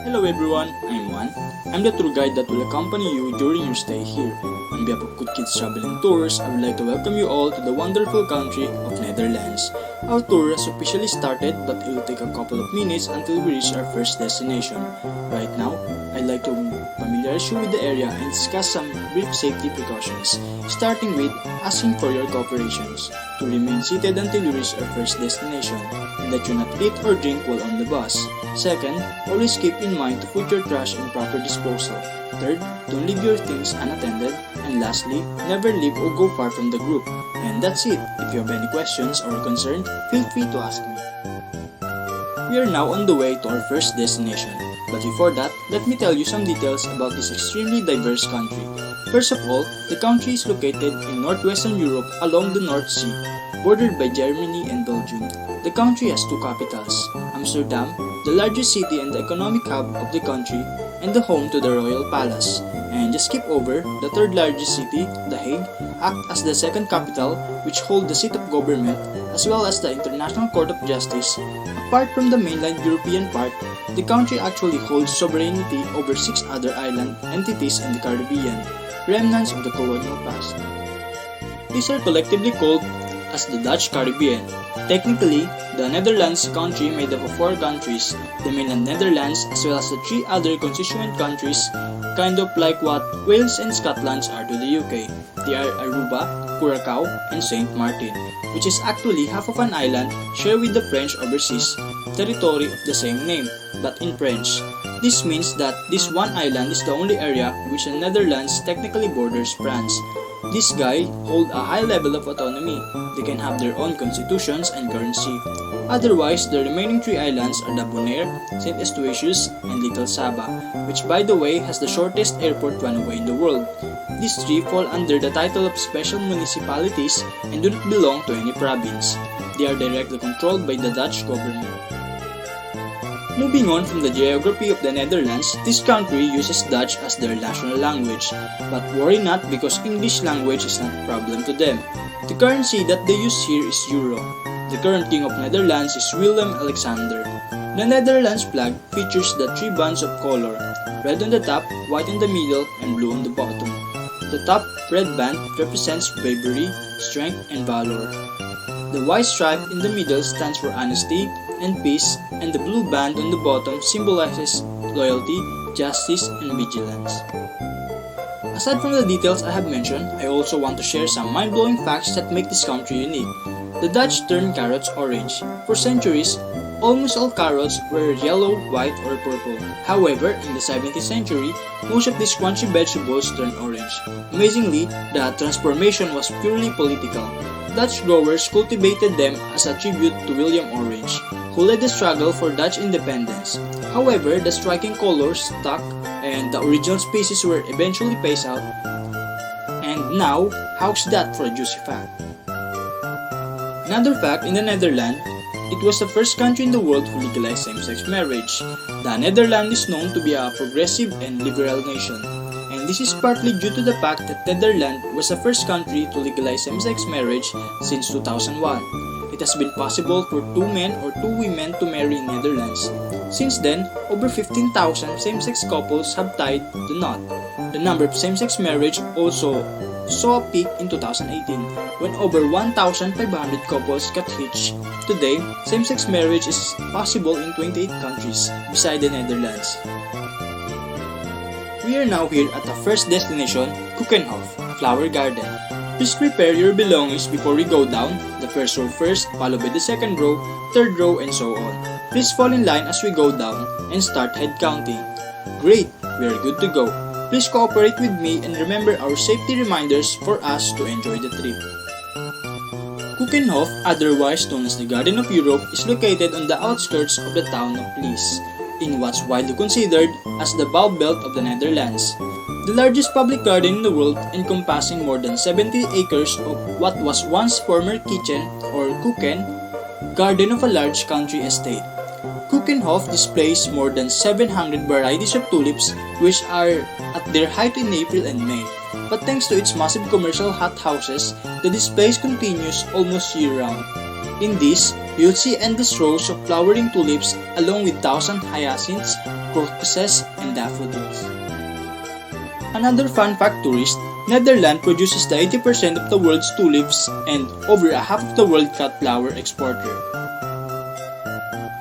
Hello everyone, I'm Juan. I'm the tour guide that will accompany you during your stay here. On behalf of Good Kids Travel and Tours, I would like to welcome you all to the wonderful country of Netherlands. Our tour has officially started, but it will take a couple of minutes until we reach our first destination. Right now, I'd like to familiarize you with the area and discuss some brief safety precautions, starting with asking for your cooperations to remain seated until we reach our first destination, and that you not eat or drink while on the bus. Second, always keep in mind to put your trash in proper disposal. Third, don't leave your things unattended. And lastly, never leave or go far from the group. And that's it. If you have any questions or concerns, feel free to ask me. We are now on the way to our first destination. But before that, let me tell you some details about this extremely diverse country. First of all, the country is located in northwestern Europe along the North Sea, bordered by Germany and Belgium. The country has two capitals, Amsterdam, the largest city and the economic hub of the country, and the home to the Royal Palace. And just skip over, the third largest city, The Hague, acts as the second capital, which holds the seat of government, as well as the International Court of Justice. Apart from the mainland European part, the country actually holds sovereignty over 6 other island entities in the Caribbean, remnants of the colonial past. These are collectively called as the Dutch Caribbean. Technically, the Netherlands country made up of 4 countries, the mainland Netherlands as well as the 3 other constituent countries, kind of like what Wales and Scotland are to the UK. They are Aruba, Curacao, and Saint Martin, which is actually half of an island shared with the French overseas territory of the same name, but in French. This means that this one island is the only area which the Netherlands technically borders France. These guys hold a high level of autonomy. They can have their own constitutions and currency. Otherwise, the remaining 3 islands are the Bonaire, Saint Eustatius, and Little Saba, which by the way has the shortest airport runway in the world. These 3 fall under the title of special municipalities and do not belong to any province. They are directly controlled by the Dutch government. Moving on from the geography of the Netherlands, this country uses Dutch as their national language. But worry not because English language is not a problem to them. The currency that they use here is Euro. The current king of Netherlands is Willem Alexander. The Netherlands flag features the 3 bands of color, red on the top, white in the middle, and blue on the bottom. The top red band represents bravery, strength, and valor. The white stripe in the middle stands for honesty and peace, and the blue band on the bottom symbolizes loyalty, justice, and vigilance. Aside from the details I have mentioned, I also want to share some mind-blowing facts that make this country unique. The Dutch turned carrots orange. For centuries, almost all carrots were yellow, white, or purple. However, in the 17th century, most of these crunchy vegetables turned orange. Amazingly, the transformation was purely political. Dutch growers cultivated them as a tribute to William Orange, who led the struggle for Dutch independence. However, the striking colors stuck and the original species were eventually phased out. And now, how's that for a juicy fact? Another fact in the Netherlands, it was the first country in the world to legalize same-sex marriage. The Netherlands is known to be a progressive and liberal nation. And this is partly due to the fact that Netherlands was the first country to legalize same-sex marriage since 2001. It has been possible for 2 men or 2 women to marry in Netherlands. Since then, over 15,000 same-sex couples have tied the knot. The number of same-sex marriage also saw a peak in 2018 when over 1,500 couples got hitched. Today, same-sex marriage is possible in 28 countries beside the Netherlands. We are now here at the first destination, Keukenhof, Flower Garden. Please prepare your belongings before we go down, the first row first, followed by the second row, third row, and so on. Please fall in line as we go down and start head counting. Great, we are good to go. Please cooperate with me and remember our safety reminders for us to enjoy the trip. Keukenhof, otherwise known as the Garden of Europe, is located on the outskirts of the town of Lies, in what's widely considered as the Bulb Belt of the Netherlands. The largest public garden in the world, encompassing more than 70 acres of what was once former kitchen or keuken, garden of a large country estate. Keukenhof displays more than 700 varieties of tulips which are at their height in April and May. But thanks to its massive commercial hothouses, the displays continues almost year-round. In this, you'll see endless rows of flowering tulips along with thousand hyacinths, crocuses, and daffodils. Another fun fact tourist, Netherlands produces the 80% of the world's tulips and over a half of the world cut flower exporter.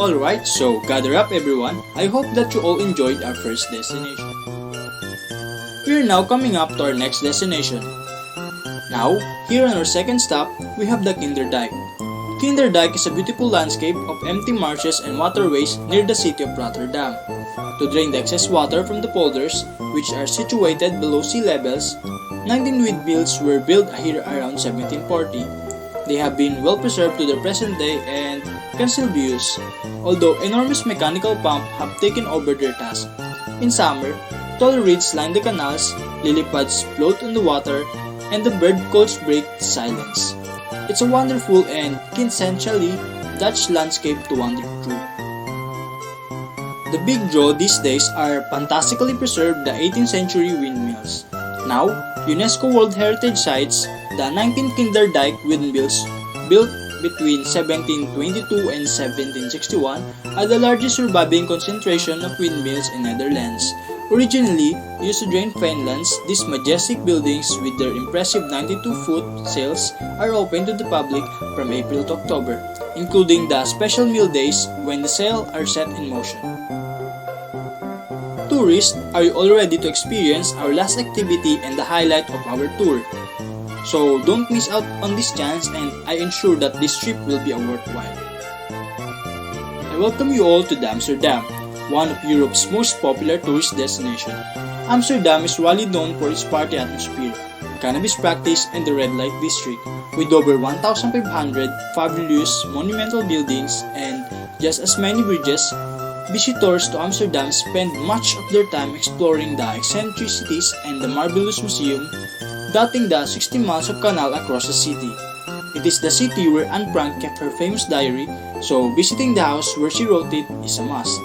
Alright, so gather up everyone. I hope that you all enjoyed our first destination. We are now coming up to our next destination. Now, here on our second stop, we have the Kinderdijk. Kinderdijk is a beautiful landscape of empty marshes and waterways near the city of Rotterdam. To drain the excess water from the polders, which are situated below sea levels, 19 windmills were built here around 1740. They have been well preserved to the present day and can still be used, although enormous mechanical pumps have taken over their task. In summer, tall reeds line the canals, lily pads float on the water, and the bird calls break the silence. It's a wonderful and quintessentially Dutch landscape to wander through. The big draw these days are fantastically preserved the 18th century windmills. Now, UNESCO World Heritage Sites, the 19 Kinderdijk windmills built between 1722 and 1761 are the largest surviving concentration of windmills in Netherlands. Originally used to drain fenlands, these majestic buildings with their impressive 92-foot sails are open to the public from April to October, including the special mill days when the sails are set in motion. Tourists, are you all ready to experience our last activity and the highlight of our tour? So don't miss out on this chance, and I ensure that this trip will be a worthwhile. I welcome you all to Amsterdam, one of Europe's most popular tourist destinations. Amsterdam is widely known for its party atmosphere, cannabis practice, and the red light district. With over 1,500 fabulous monumental buildings and just as many bridges, visitors to Amsterdam spend much of their time exploring the eccentricities and the marvelous museum dotting the 60 miles of canal across the city. It is the city where Anne Frank kept her famous diary, so visiting the house where she wrote it is a must.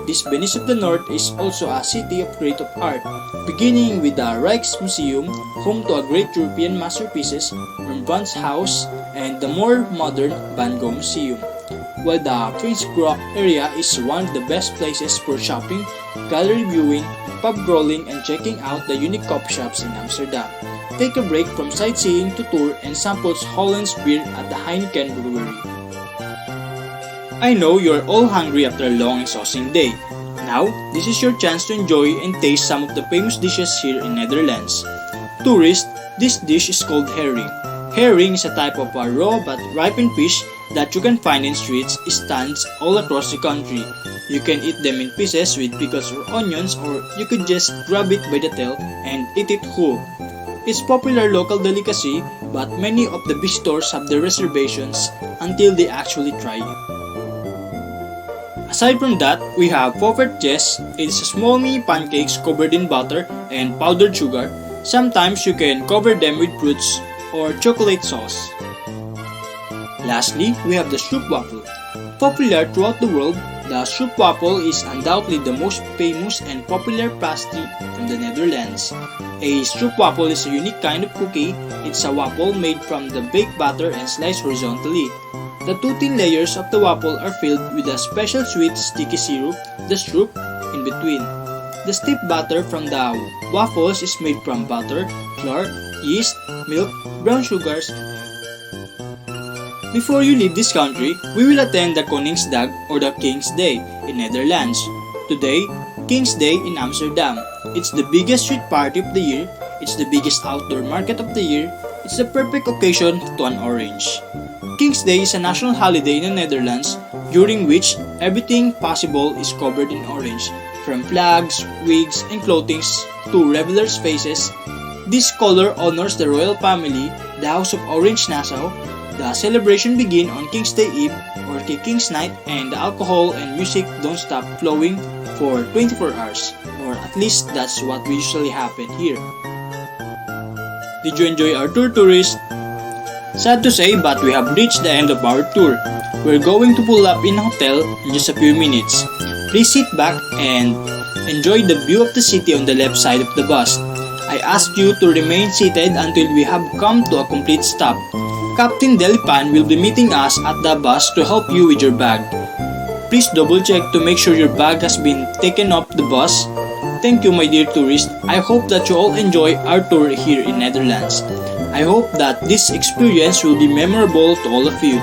This Venice of the North is also a city of creative art, beginning with the Rijksmuseum, home to a great European masterpieces, Rembrandt's house, and the more modern Van Gogh Museum. While the Prinsgracht area is one of the best places for shopping, gallery viewing, pub crawling, and checking out the unique coffee shops in Amsterdam. Take a break from sightseeing to tour and sample Holland's beer at the Heineken Brewery. I know you're all hungry after a long exhausting day. Now, this is your chance to enjoy and taste some of the famous dishes here in Netherlands. Tourists, this dish is called herring. Herring is a type of a raw but ripened fish that you can find in streets, stands all across the country. You can eat them in pieces with pickles or onions, or you could just grab it by the tail and eat it whole. It's popular local delicacy, but many of the visitors have their reservations until they actually try it. Aside from that, we have poffertjes. It is small mini pancakes covered in butter and powdered sugar. Sometimes you can cover them with fruits or chocolate sauce. Lastly, we have the stroopwafel. Popular throughout the world, the stroopwafel is undoubtedly the most famous and popular pastry from the Netherlands. A stroopwafel is a unique kind of cookie. It's a waffle made from the baked batter and sliced horizontally. The two thin layers of the waffle are filled with a special sweet sticky syrup, the stroop, in between. The stiff batter from the waffles is made from butter, flour, yeast, milk, brown sugars. Before you leave this country, we will attend the Koningsdag or the King's Day in Netherlands. Today, King's Day in Amsterdam. It's the biggest street party of the year, it's the biggest outdoor market of the year, it's the perfect occasion to an orange. King's Day is a national holiday in the Netherlands during which everything possible is covered in orange, from flags, wigs, and clothing to revelers' faces. This color honors the royal family, the House of Orange Nassau. The celebration begins on King's Day Eve or King's Night, and the alcohol and music don't stop flowing for 24 hours, or at least that's what usually happen here. Did you enjoy our tour, tourists? Sad to say, but we have reached the end of our tour. We're going to pull up in a hotel in just a few minutes. Please sit back and enjoy the view of the city on the left side of the bus. I ask you to remain seated until we have come to a complete stop. Captain Delipan will be meeting us at the bus to help you with your bag. Please double check to make sure your bag has been taken off the bus. Thank you, my dear tourist. I hope that you all enjoy our tour here in Netherlands. I hope that this experience will be memorable to all of you.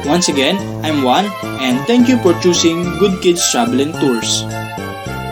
Once again, I'm Juan, and thank you for choosing Good Kids Travel and Tours.